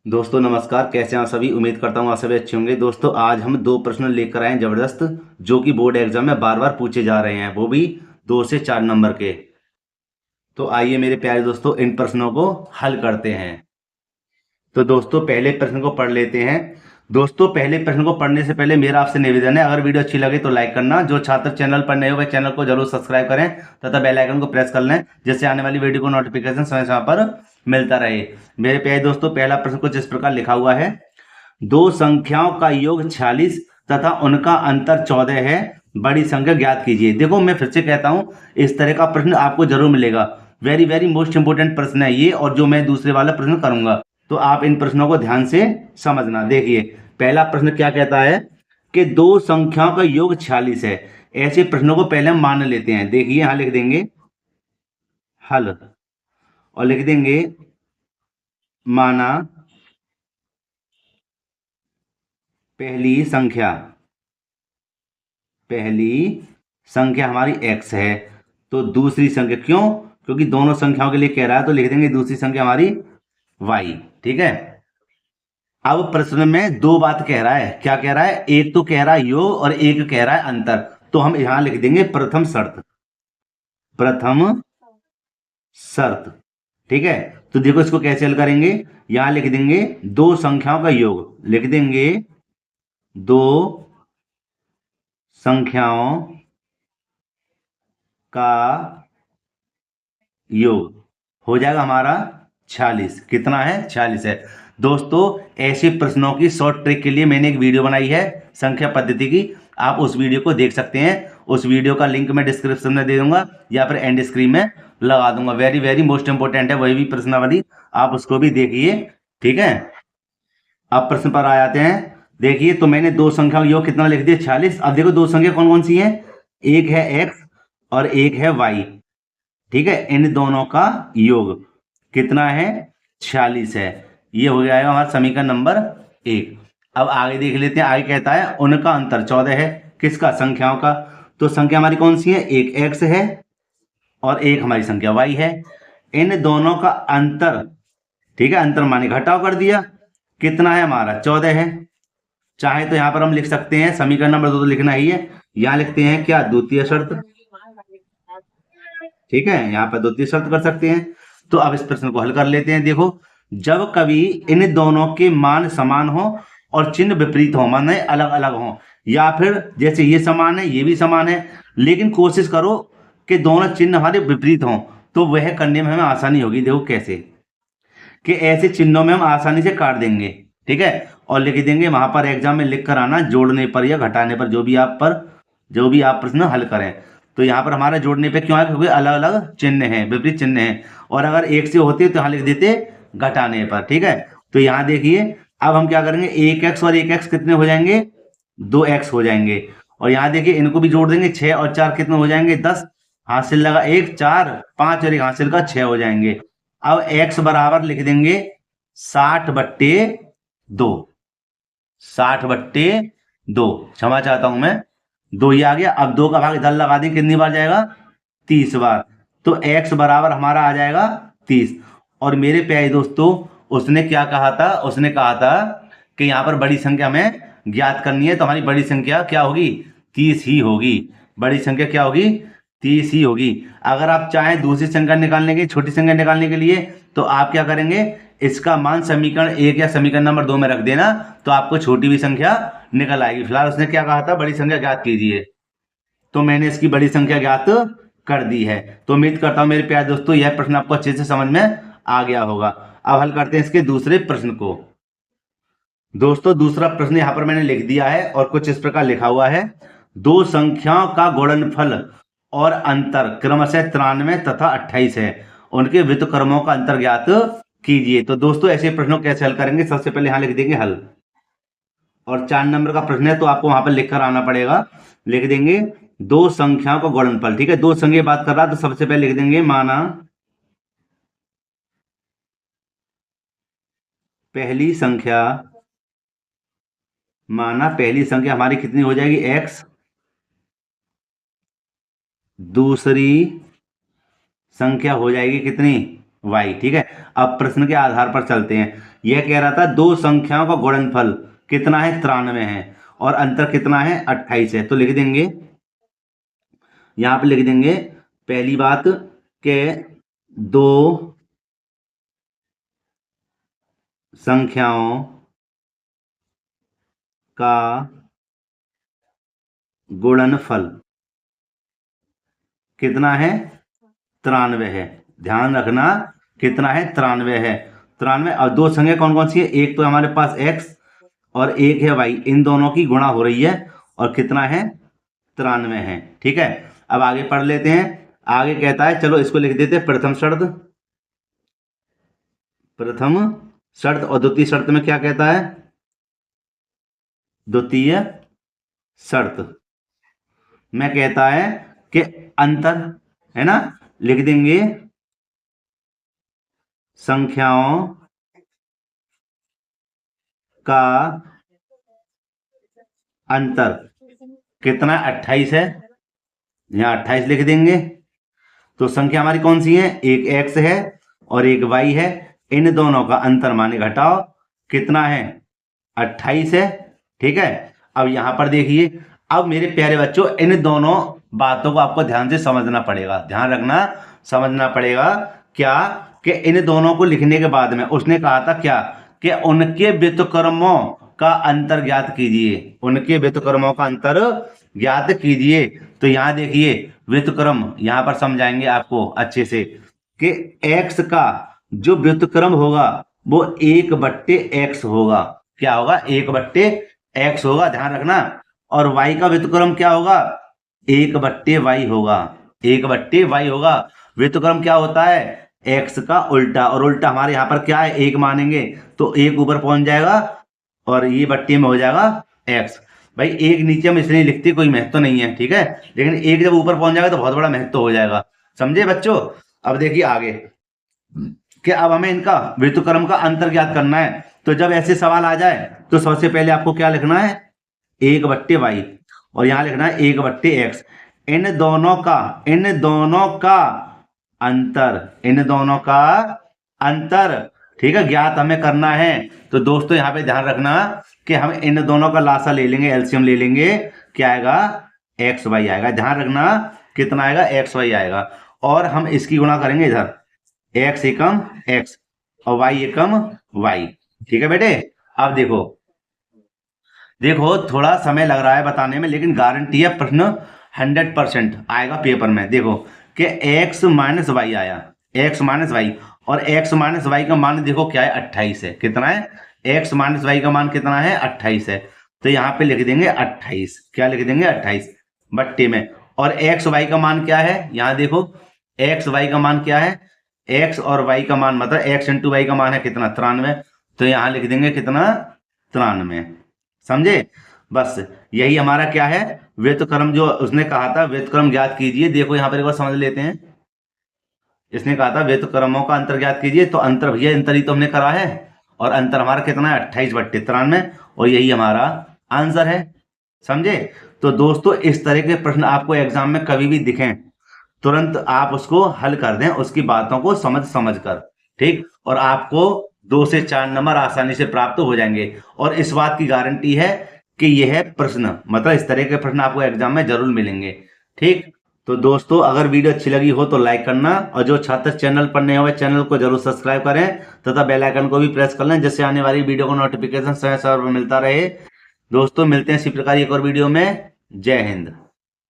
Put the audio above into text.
दोस्तों नमस्कार, कैसे हैं आप सभी। उम्मीद करता हूँ आप सभी अच्छे होंगे। दोस्तों आज हम दो प्रश्न लेकर आए हैं ज़बरदस्त, जो कि बोर्ड एग्जाम में बार बार पूछे जा रहे हैं, वो भी 2 से 4 नंबर के। तो आइए मेरे प्यारे दोस्तों इन प्रश्नों को हल करते हैं। तो दोस्तों पहले प्रश्न को पढ़ लेते हैं। दोस्तों पहले प्रश्न को पढ़ने से पहले मेरा आपसे निवेदन है, अगर वीडियो अच्छी लगे तो लाइक करना। जो छात्र चैनल पर नए हो वह चैनल को जरूर सब्सक्राइब करें तथा बेल आइकन को प्रेस कर लें, जिससे आने वाली वीडियो को नोटिफिकेशन समय समय पर मिलता रहे। मेरे प्यारे दोस्तों पहला प्रश्न कुछ इस प्रकार लिखा हुआ है। दो संख्याओं का योग 46 तथा उनका अंतर 14 है, बड़ी संख्या ज्ञात कीजिए। देखो मैं फिर से कहता हूं, इस तरह का प्रश्न आपको जरूर मिलेगा। वेरी वेरी मोस्ट इंपोर्टेंट प्रश्न है ये, और जो मैं दूसरे वाला प्रश्न करूंगा, तो आप इन प्रश्नों को ध्यान से समझना। देखिए पहला प्रश्न क्या कहता है कि दो संख्याओं का योग 46 है। ऐसे प्रश्नों को पहले हम मान लेते हैं। देखिए यहां लिख देंगे हल और लिख देंगे माना पहली संख्या हमारी x है, तो दूसरी संख्या क्यों, क्योंकि दोनों संख्याओं के लिए कह रहा है, तो लिख देंगे दूसरी संख्या हमारी y। ठीक है। अब प्रश्न में दो बात कह रहा है। क्या कह रहा है? एक तो कह रहा है योग और एक कह रहा है अंतर। तो हम यहां लिख देंगे प्रथम शर्त। ठीक है। तो देखो इसको कैसे हल करेंगे। यहां लिख देंगे दो संख्याओं का योग, लिख देंगे दो संख्याओं का योग हो जाएगा हमारा 46। कितना है? 46 है। दोस्तों ऐसे प्रश्नों की शॉर्ट ट्रिक के लिए मैंने एक वीडियो बनाई है संख्या पद्धति की, आप उस वीडियो को देख सकते हैं। उस वीडियो का लिंक मैं डिस्क्रिप्शन में दे दूंगा या फिर एंड स्क्रीन में लगा दूंगा। वेरी वेरी मोस्ट इंपोर्टेंट है, वही भी प्रश्नावली, आप उसको भी देखिए। ठीक है। अब प्रश्न पर आ जाते हैं। देखिए तो मैंने दो संख्याओं का योग कितना लिख दिया? 46। अब देखो दो संख्या कौन कौन सी है, एक है x और एक है y। ठीक है। इन दोनों का योग कितना है? 46 है। ये हो जाएगा हमारा समीकरण नंबर 1। अब आगे देख लेते हैं। आगे कहता है उनका अंतर 14 है। किसका? संख्याओं का। तो संख्या हमारी कौन सी है? एक x है और एक हमारी संख्या y है। इन दोनों का अंतर, ठीक है, अंतर माने घटाव कर दिया, कितना है हमारा? 14 है। चाहे तो यहां पर हम लिख सकते हैं समीकरण नंबर 2 तो लिखना ही है, यहां लिखते हैं क्या? द्वितीय शर्त। ठीक है, यहाँ पर द्वितीय शर्त कर सकते हैं। तो अब इस प्रश्न को हल कर लेते हैं। देखो जब कभी इन दोनों के मान समान हो और चिन्ह विपरीत हो, माने अलग अलग हो, या फिर जैसे ये समान है ये भी समान है, लेकिन कोशिश करो कि दोनों चिन्ह हमारे विपरीत हों, तो वह करने में हमें आसानी होगी। देखो कैसे, कि ऐसे चिन्हों में हम आसानी से काट देंगे। ठीक है। और लिख देंगे वहां पर एग्जाम में लिख कर आना, जोड़ने पर या घटाने पर, जो भी आप प्रश्न हल करें। तो यहाँ पर हमारा जोड़ने पे क्यों आया? क्योंकि अलग अलग चिन्ह हैं, विपरीत चिन्ह हैं। और अगर एक से होते तो यहाँ लिख देते घटाने पर। ठीक है। तो यहाँ देखिए अब हम क्या करेंगे, एक एक्स और एक एक्स कितने हो जाएंगे? 2x हो जाएंगे। और यहाँ देखिए इनको भी जोड़ देंगे, 6 और 4 कितने हो जाएंगे? 10। हासिल लगा 1, 4, 5 और एक हासिल का 6 हो जाएंगे। अब x बराबर लिख देंगे 60/2। 60/2, क्षमा चाहता हूं मैं, 2 ही आ गया। अब 2 का भाग इधर लगा दें, कितनी बार जाएगा? 30 बार। तो x बराबर हमारा आ जाएगा 30। और मेरे प्यारे दोस्तों उसने क्या कहा था? उसने कहा था कि यहाँ पर बड़ी संख्या हमें ज्ञात करनी है, तो हमारी बड़ी संख्या क्या होगी? 30 ही होगी। बड़ी संख्या क्या होगी? 30 ही होगी। अगर आप चाहें दूसरी संख्या निकालने की, छोटी संख्या निकालने के लिए, तो आप क्या करेंगे, इसका मान समीकरण 1 या समीकरण नंबर 2 में रख देना, तो आपको छोटी भी संख्या निकल आएगी। फिलहाल उसने क्या कहा था? बड़ी संख्या ज्ञात कीजिए। तो मैंने इसकी बड़ी संख्या ज्ञात कर दी है। तो उम्मीद करता हूं मेरे प्यारे दोस्तों यह प्रश्न आपको अच्छे से समझ में आ गया होगा। अब हल करते हैं इसके दूसरे प्रश्न को। दोस्तों दूसरा प्रश्न यहां पर मैंने लिख दिया है और कुछ इस प्रकार लिखा हुआ है। दो संख्याओं का गुणनफल और अंतर क्रमशः 93 तथा 28 है, उनके व्युत्क्रमों का अंतर ज्ञात कीजिए। तो दोस्तों ऐसे प्रश्नों को कैसे हल करेंगे? सबसे पहले यहां लिख देंगे हल, और 4 नंबर का प्रश्न है तो आपको वहां पर लिखकर आना पड़ेगा। लिख देंगे दो संख्याओं का गुणनफल। ठीक है, दो संख्या बात कर रहा है, तो सबसे पहले लिख देंगे माना पहली संख्या, हमारी कितनी हो जाएगी? x। दूसरी संख्या हो जाएगी कितनी? वाई। ठीक है, अब प्रश्न के आधार पर चलते हैं। यह कह रहा था दो संख्याओं का गुणनफल कितना है, 93 है, और अंतर कितना है, 28 है। तो लिख देंगे, यहां पे लिख देंगे पहली बात के दो संख्याओं का गुणनफल कितना है, 93 है। ध्यान रखना कितना है, 93 है। 93। और दो संख्या कौन कौन सी है, एक तो हमारे पास x और एक है y, इन दोनों की गुणा हो रही है और कितना है, 93 है। ठीक है, अब आगे पढ़ लेते हैं। आगे कहता है, चलो इसको लिख देते हैं प्रथम शर्त। प्रथम शर्त और द्वितीय शर्त में क्या कहता है, द्वितीय शर्त में कहता है कि अंतर है ना, लिख देंगे संख्याओं का अंतर कितना, 28 है। यहाँ 28 लिख देंगे। तो संख्या हमारी कौन सी है, एक x है और एक y है। इन दोनों का अंतर माने घटाओ कितना है, 28 है। ठीक है, अब यहां पर देखिए, अब मेरे प्यारे बच्चों इन दोनों बातों को आपको ध्यान से समझना पड़ेगा। ध्यान रखना, समझना पड़ेगा क्या, कि इन दोनों को लिखने के बाद में उसने कहा था क्या, कि उनके व्युत्क्रमों का अंतर ज्ञात कीजिए। उनके व्युत्क्रमों का अंतर ज्ञात कीजिए। तो यहां देखिए व्युत्क्रम, यहां पर समझाएंगे आपको अच्छे से कि x का जो व्युत्क्रम होगा वो 1/x होगा। क्या होगा, 1/x होगा, ध्यान रखना। और y का व्युत्क्रम क्या होगा, 1/y होगा। 1/y होगा। व्युत्क्रम क्या होता है, x का उल्टा, और उल्टा हमारे यहाँ पर क्या है, 1 मानेंगे तो 1 ऊपर पहुंच जाएगा और ये बट्टे में हो जाएगा x। भाई 1 नीचे में इसलिए लिखते, कोई महत्व तो नहीं है। ठीक है, लेकिन 1 जब ऊपर पहुंच जाएगा तो बहुत बड़ा महत्व हो जाएगा। समझे बच्चों। अब देखिए आगे कि अब हमें इनका व्युत्क्रम का अंतर ज्ञात करना है। तो जब ऐसे सवाल आ जाए तो सबसे पहले आपको क्या लिखना है, 1/y, और यहां लिखना है 1/x। इन दोनों का अंतर, इन दोनों का अंतर, ठीक है, ज्ञात हमें करना है। तो दोस्तों यहां पे ध्यान रखना कि हम इन दोनों का लासा ले लेंगे, एलसीएम ले लेंगे, क्या आएगा, xy आएगा। ध्यान रखना कितना आएगा, xy आएगा। और हम इसकी गुणा करेंगे इधर, x एकम x और y एकम y। ठीक है बेटे। अब देखो थोड़ा समय लग रहा है बताने में, लेकिन गारंटी है प्रश्न 100% आएगा पेपर में। देखो कि x माइनस वाई आया, x माइनस वाई, और x माइनस वाई का मान देखो क्या है, 28 है। कितना है, x माइनस वाई का मान कितना है, 28 है। तो यहाँ पे लिख देंगे 28, क्या लिख देंगे, 28 बट्टे में। और x वाई का मान क्या है, यहाँ देखो x वाई का मान क्या है, x और y का मान मतलब x इंटू वाई का मान है कितना, 93। तो यहाँ लिख देंगे कितना, 93। समझे। बस यही हमारा क्या है, व्युत्क्रम जो उसने कहा था, व्युत्क्रम ज्ञात कीजिए। देखो यहाँ पर एक बार समझ लेते हैं। इसने कहा था व्युत्क्रमों का अंतर ज्ञात कीजिए, तो अंतर भैया अंतर ही तो हमने करा है, और अंतर हमारा कितना है, 28/93, और यही हमारा आंसर है। समझे। तो दोस्तों इस तरह के प्रश्न आपको एग्जाम में कभी भी दिखें, तुरंत आप उसको हल कर दें, उसकी बातों को समझ कर। ठीक, और आपको 2 से 4 नंबर आसानी से प्राप्त हो जाएंगे। और इस बात की गारंटी है कि यह प्रश्न मतलब इस तरह के प्रश्न आपको एग्जाम में जरूर मिलेंगे। ठीक, तो दोस्तों अगर वीडियो अच्छी लगी हो तो लाइक करना, और जो छात्र चैनल पर नए हुए चैनल को जरूर सब्सक्राइब करें तथा बेल आइकन को भी प्रेस कर लें, जिससे आने वाली वीडियो को नोटिफिकेशन समय समय पर मिलता रहे। दोस्तों मिलते हैं इसी प्रकार एक और वीडियो में। जय हिंद।